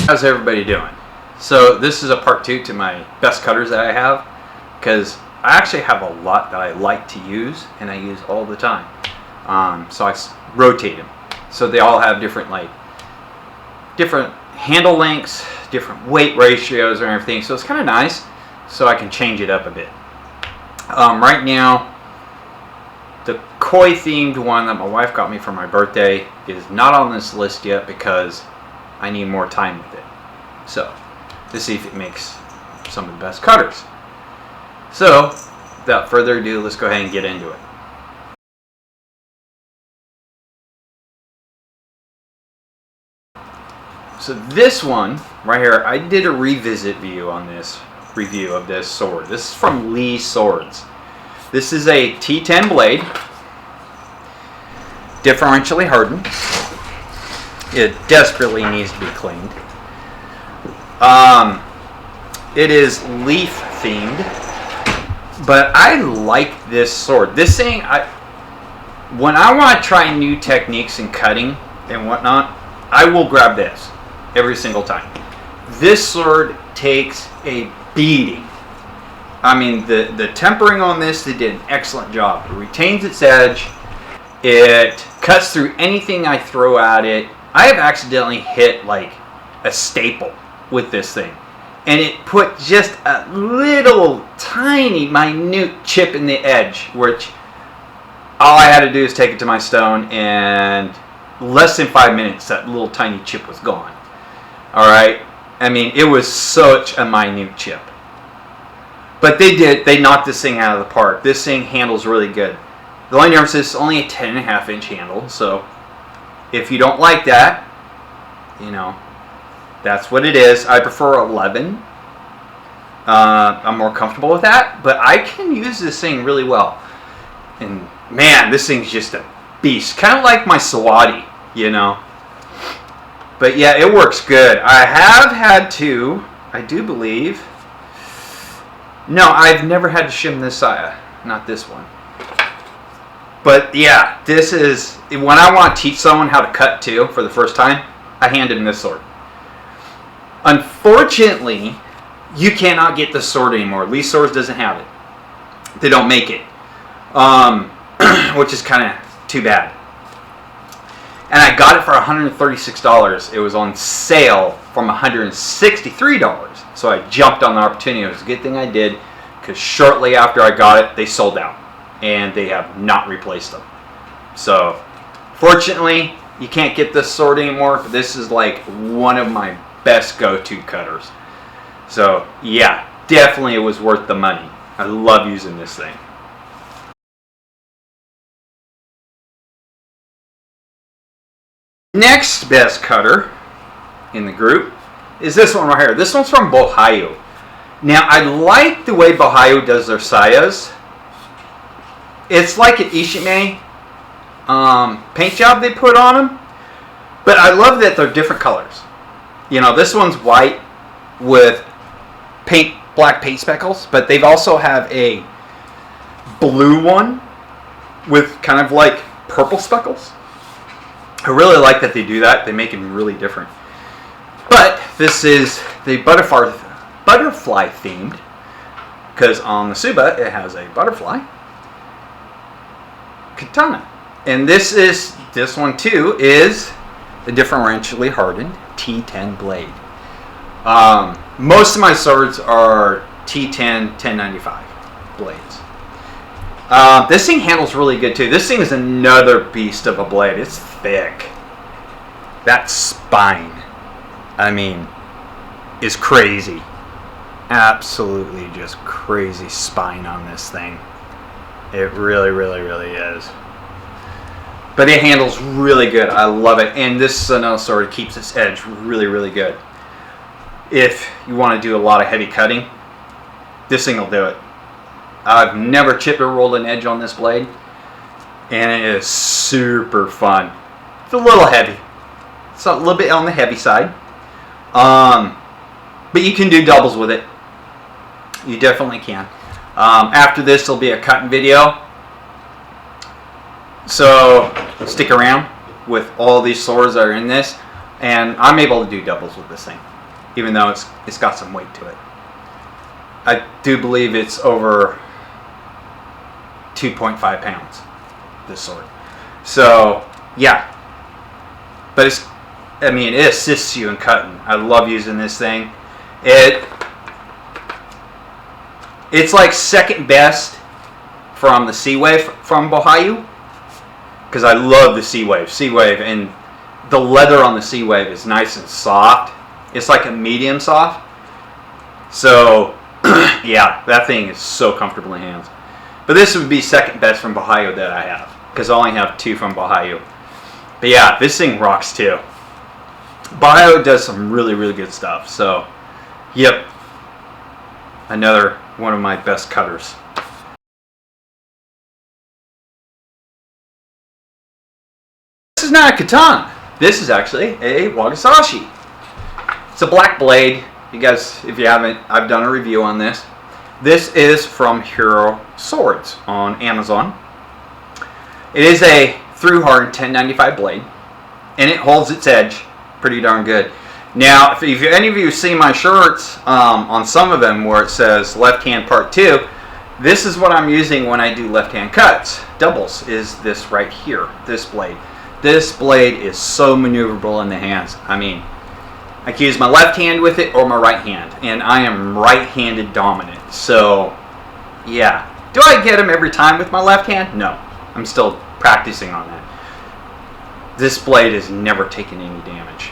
How's everybody doing? So this is a part 2 to my best cutters that I have, because I actually have a lot that I like to use and I use all the time. So I rotate them, so they all have different handle lengths, different weight ratios and everything. So it's kind of nice, so I can change it up a bit. Right now, the koi themed one that my wife got me for my birthday is not on this list yet because I need more time with it. So let's see if it makes some of the best cutters. So without further ado, let's go ahead and get into it. So this one right here, I did a revisit review of this sword. This is from Lee Swords. This is a T10 blade, differentially hardened. It desperately needs to be cleaned. It is leaf themed, but I like this sword. This thing, when I want to try new techniques in cutting and whatnot, I will grab this every single time. This sword takes a beating. I mean, the tempering on this, they did an excellent job. It retains its edge. It cuts through anything I throw at it. I have accidentally hit like a staple with this thing, and it put just a little tiny minute chip in the edge, which all I had to do is take it to my stone, and less than 5 minutes that little tiny chip was gone. Alright, I mean, it was such a minute chip, but they knocked this thing out of the park. This thing handles really good. The only difference is it's only a 10.5 inch handle, so if you don't like that, you know, that's what it is. I prefer 11. I'm more comfortable with that, but I can use this thing really well. And man, this thing's just a beast. Kind of like my Sawadi, you know. But yeah, it works good. I have had to, I do believe, no, I've never had to shim this saya, not this one. But yeah, this is, when I want to teach someone how to cut too for the first time, I hand them this sword. Unfortunately, you cannot get this sword anymore. Lee Swords doesn't have it. They don't make it, which is kind of too bad. And I got it for $136. It was on sale from $163. So I jumped on the opportunity. It was a good thing I did, because shortly after I got it, they sold out. And they have not replaced them. So fortunately, you can't get this sword anymore. But this is like one of my best go-to cutters. So yeah, definitely it was worth the money. I love using this thing. Next best cutter in the group is this one right here. This one's from Bohayu. Now I like the way Bohayu does their sayas. It's like an Ishime paint job they put on them, but I love that they're different colors. You know, this one's white with black paint speckles, but they've also have a blue one with kind of like purple speckles. I really like that they do that. They make them really different. But this is the butterfly themed, because on the Suba it has a butterfly katana. And this one too is the differentially hardened T10 blade. Most of my swords are T10 1095 blades. This thing handles really good too. This thing is another beast of a blade. It's thick. That spine, I mean, is crazy. Absolutely just crazy spine on this thing. It really, really, really is. But it handles really good. I love it. And this another sword keeps its edge really, really good. If you want to do a lot of heavy cutting, this thing will do it. I've never chipped or rolled an edge on this blade, and it is super fun. It's a little heavy. It's a little bit on the heavy side. But you can do doubles with it. You definitely can. After this, there'll be a cutting video. So stick around with all these swords that are in this, and I'm able to do doubles with this thing. even though it's got some weight to it. I do believe it's over 2.5 pounds, this sword. So yeah, but it assists you in cutting. I love using this thing. It's like second best from the Seawave from Bohayu, because I love the Seawave, and the leather on the Seawave is nice and soft. It's like a medium soft. So yeah, that thing is so comfortable in hands. But this would be second best from Bohayu that I have, because I only have 2 from Bohayu. But yeah, this thing rocks too. Bohayu does some really, really good stuff. So yep, another one of my best cutters. This is not a katana. This is actually a wakizashi. It's a black blade. You guys, if you haven't, I've done a review on this. This is from Hero Swords on Amazon. It is a through-hardened 1095 blade, and it holds its edge pretty darn good. Now, if any of you see my shirts, on some of them where it says left hand part 2, this is what I'm using when I do left hand cuts. Doubles is this right here, this blade. This blade is so maneuverable in the hands. I mean, I can use my left hand with it or my right hand, and I am right-handed dominant. So, yeah. Do I get them every time with my left hand? No. I'm still practicing on that. This blade has never taken any damage.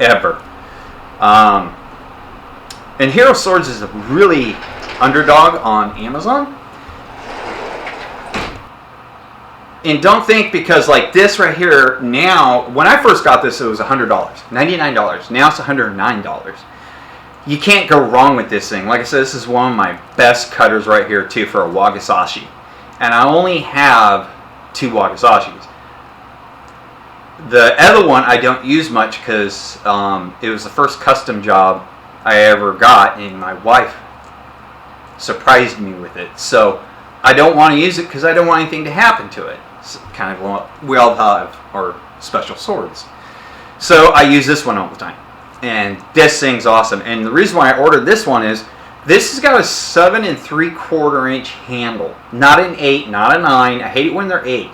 Ever. And Hero Swords is a really underdog on Amazon. And don't think because like this right here, now, when I first got this, it was $100, $99. Now it's $109. You can't go wrong with this thing. Like I said, this is one of my best cutters right here too for a wakizashi. And I only have 2 wakizashis. The other one I don't use much because it was the first custom job I ever got, and my wife surprised me with it. So I don't want to use it because I don't want anything to happen to it. It's kind of what we all have our special swords. So I use this one all the time. And this thing's awesome. And the reason why I ordered this one is this has got a 7 3/4 inch handle. Not an 8, not a 9. I hate it when they're 8.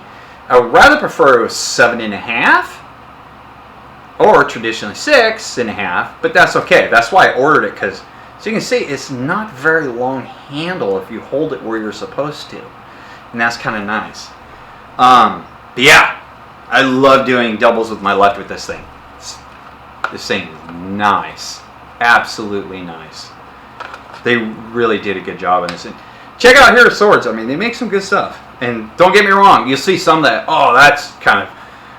I would rather prefer it was 7.5 or traditionally 6.5, but that's okay. That's why I ordered it, because so you can see it's not very long handle if you hold it where you're supposed to, and that's kind of nice. But yeah, I love doing doubles with my left with this thing. This thing is nice, absolutely nice. They really did a good job in this. And check out Hero Swords. I mean, they make some good stuff. And don't get me wrong, you'll see some that, oh, that's kind of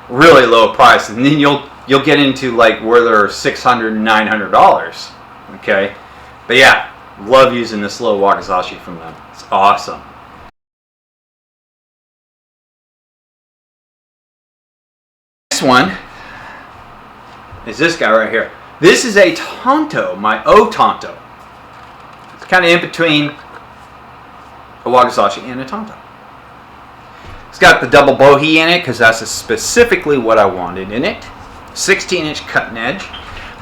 really low price, and then you'll get into like where they're $600 and $900. Okay, but yeah, love using this little wakizashi from them. It's awesome. Next one is this guy right here. This is a Tonto, my O Tonto. It's kind of in between a wakizashi and a Tonto. It's got the double bohea in it because that's specifically what I wanted in it. 16-inch cutting edge.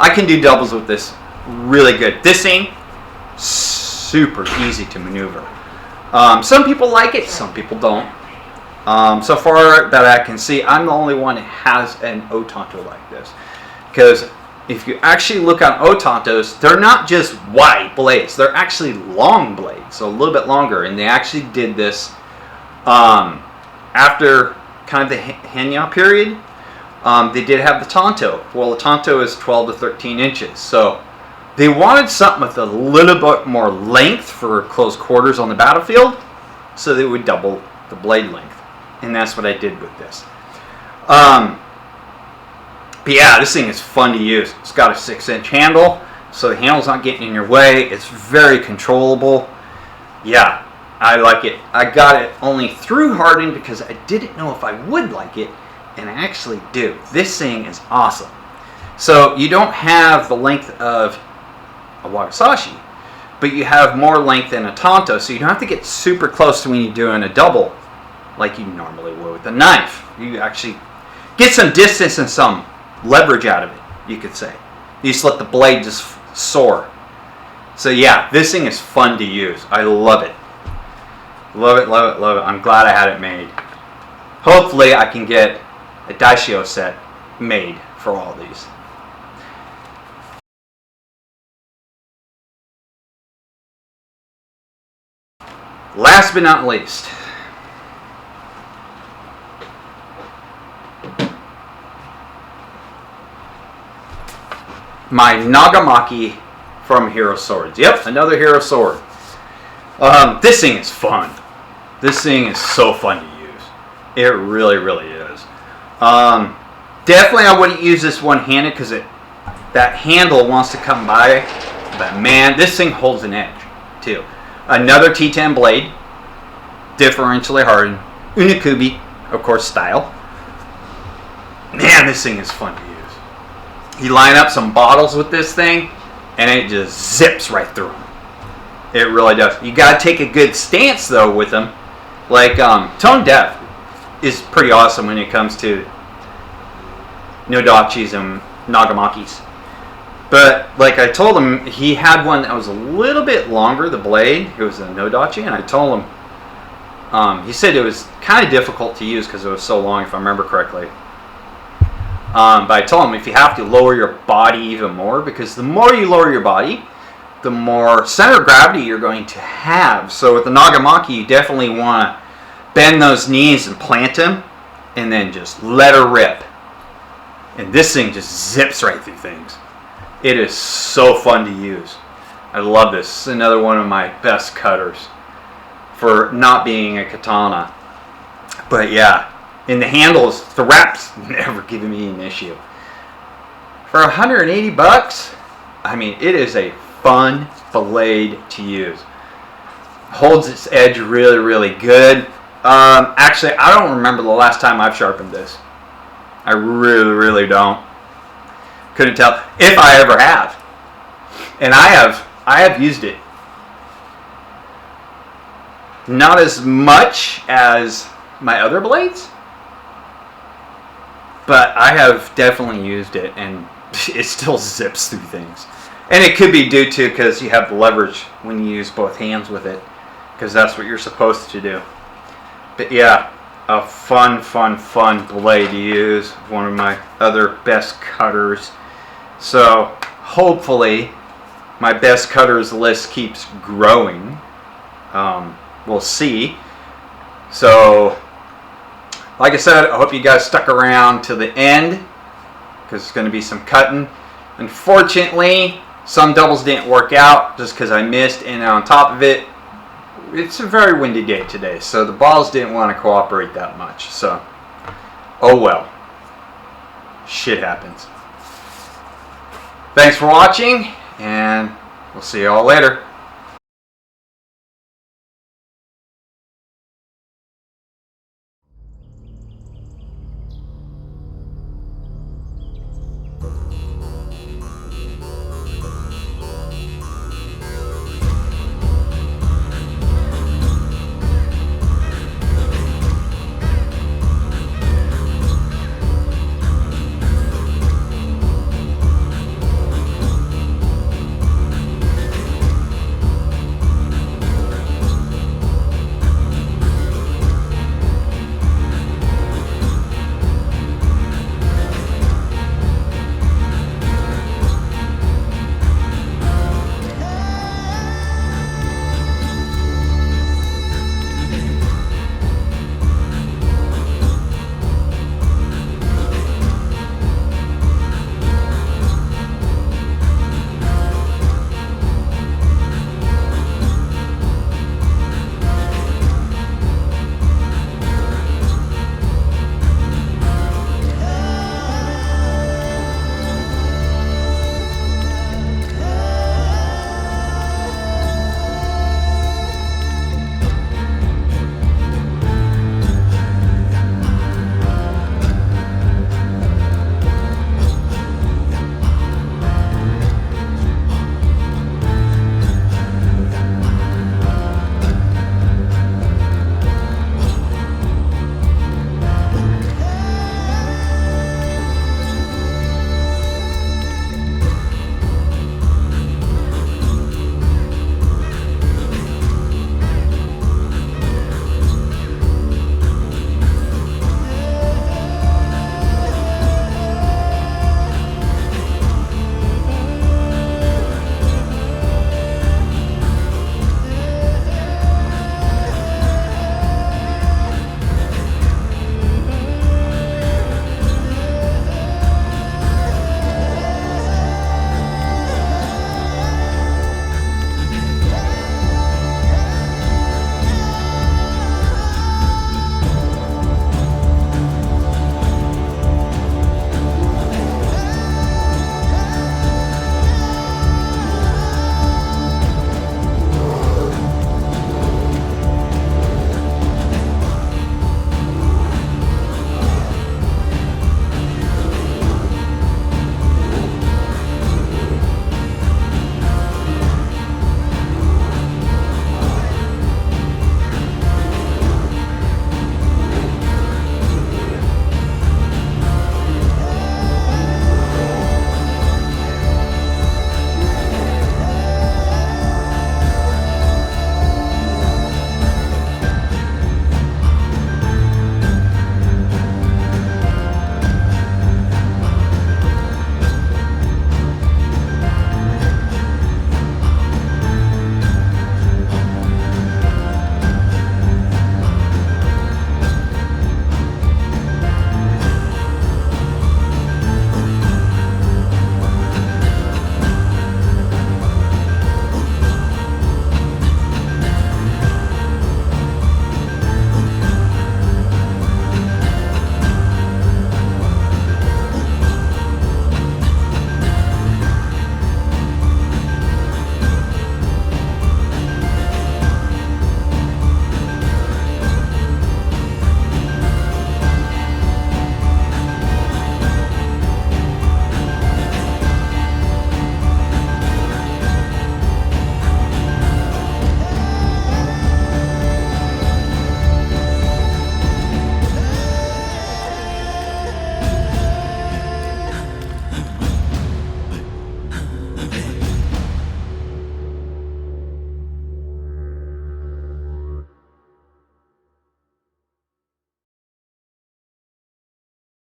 I can do doubles with this really good. This thing, super easy to maneuver. Some people like it, some people don't. So far that I can see, I'm the only one that has an Otonto like this. Because if you actually look on Otontos, they're not just wide blades. They're actually long blades, so a little bit longer. And they actually did this after kind of the Henya period. They did have the Tonto. Well, the Tonto is 12 to 13 inches. So they wanted something with a little bit more length for close quarters on the battlefield, so they would double the blade length. And that's what I did with this. But yeah, this thing is fun to use. It's got a 6-inch handle, so the handle's not getting in your way. It's very controllable. Yeah, I like it. I got it only through hardened because I didn't know if I would like it, and I actually do. This thing is awesome. So you don't have the length of a wakizashi, but you have more length than a Tonto, so you don't have to get super close to when you're doing a double like you normally would with a knife. You actually get some distance and some leverage out of it, you could say. You just let the blade just sore. So yeah, this thing is fun to use. I love it. Love it, love it, love it. I'm glad I had it made. Hopefully I can get a daishio set made for all these. Last but not least, my Nagamaki from Hero Swords. Yep, another Hero Sword. This thing is fun. This thing is so fun to use. It really, really is. Definitely I wouldn't use this one-handed because that handle wants to come by. But man, this thing holds an edge too. Another T10 blade, differentially hardened, Unikubi, of course, style. Man, this thing is fun to use. You line up some bottles with this thing, and it just zips right through them. It really does. You gotta take a good stance though with them. Like Tone Deaf is pretty awesome when it comes to Nodachis and Nagamakis. But like I told him, he had one that was a little bit longer, the blade. It was a Nodachi, and I told him, he said it was kind of difficult to use because it was so long, if I remember correctly. But I told him if you have to lower your body even more, because the more you lower your body, the more center of gravity you're going to have. So with the Nagamaki, you definitely want to bend those knees and plant them, and then just let her rip. And this thing just zips right through things. It is so fun to use. I love this. This is another one of my best cutters for not being a katana. But yeah, in the handles, the wrap's never given me an issue. For 180 bucks, I mean, it is a fun blade to use. Holds its edge really, really good. Actually, I don't remember the last time I've sharpened this. I really, really don't. Couldn't tell if I ever have. And I have used it. Not as much as my other blades, but I have definitely used it, and it still zips through things. And it could be due to because you have the leverage when you use both hands with it, because that's what you're supposed to do. But yeah, a fun, fun, fun blade to use. One of my other best cutters. So hopefully my best cutters list keeps growing. We'll see. So like I said, I hope you guys stuck around to the end, because it's going to be some cutting. Unfortunately, some doubles didn't work out just because I missed, and on top of it, it's a very windy day today, so the balls didn't want to cooperate that much. So, oh well. Shit happens. Thanks for watching, and we'll see you all later.